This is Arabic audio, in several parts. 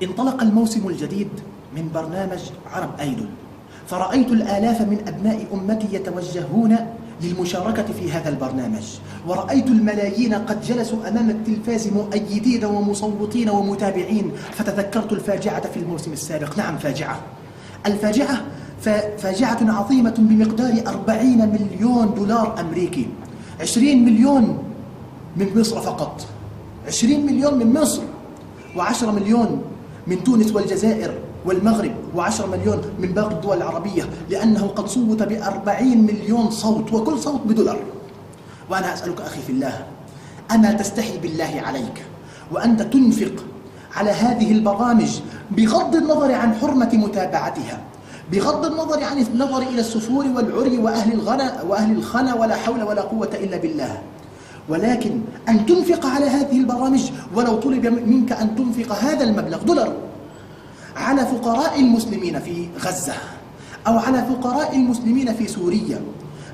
انطلق الموسم الجديد من برنامج عرب أيدول، فرأيت الآلاف من أبناء أمتي يتوجهون للمشاركة في هذا البرنامج، ورأيت الملايين قد جلسوا أمام التلفاز مؤيدين ومصوتين ومتابعين، فتذكرت الفاجعة في الموسم السابق. نعم، الفاجعة فاجعة عظيمة بمقدار 40 مليون دولار أمريكي، 20 مليون من مصر فقط، 20 مليون من مصر، و10 مليون من تونس والجزائر والمغرب، و10 مليون من باقي الدول العربية، لأنه قد صوت ب40 مليون صوت، وكل صوت بدولار. وأنا أسألك أخي في الله، أما تستحي بالله عليك وأنت تنفق على هذه البرامج بغض النظر عن حرمة متابعتها، بغض النظر عن النظر إلى السفور والعري وأهل الخنا ولا حول ولا قوة إلا بالله، ولكن أن تنفق على هذه البرامج ولو طلب منك أن تنفق هذا المبلغ دولار على فقراء المسلمين في غزة أو على فقراء المسلمين في سوريا،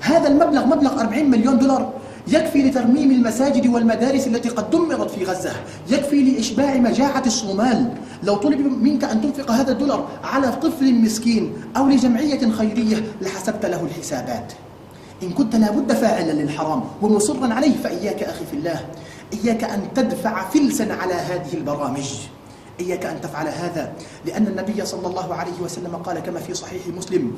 هذا المبلغ مبلغ 40 مليون دولار يكفي لترميم المساجد والمدارس التي قد دمرت في غزة، يكفي لإشباع مجاعة الصومال. لو طلب منك أن تنفق هذا الدولار على طفل مسكين أو لجمعية خيرية لحسبت له الحسابات. إن كنت لابد فاعلا للحرام ومصرا عليه، فإياك أخي في الله، إياك أن تدفع فلسا على هذه البرامج، إياك أن تفعل هذا، لأن النبي صلى الله عليه وسلم قال كما في صحيح مسلم: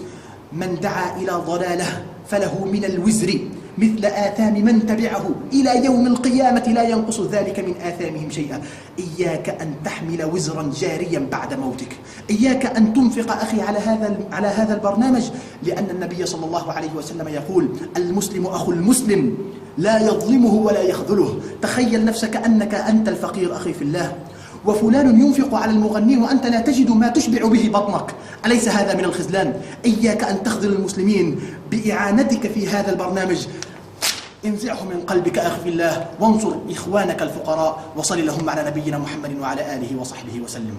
من دعا إلى ضلالة فله من الوزر مثل آثام من تبعه إلى يوم القيامة لا ينقص ذلك من آثامهم شيئا. إياك أن تحمل وزرا جاريا بعد موتك، إياك أن تنفق أخي على هذا البرنامج، لأن النبي صلى الله عليه وسلم يقول: المسلم أخو المسلم لا يظلمه ولا يخذله. تخيل نفسك أنك أنت الفقير أخي في الله، وفلان ينفق على المغنين وأنت لا تجد ما تشبع به بطنك، أليس هذا من الخذلان؟ إياك أن تخذل المسلمين بإعانتك في هذا البرنامج. انزعه من قلبك أخي في الله، وانصر إخوانك الفقراء، وصل اللهم على نبينا محمد وعلى آله وصحبه وسلم.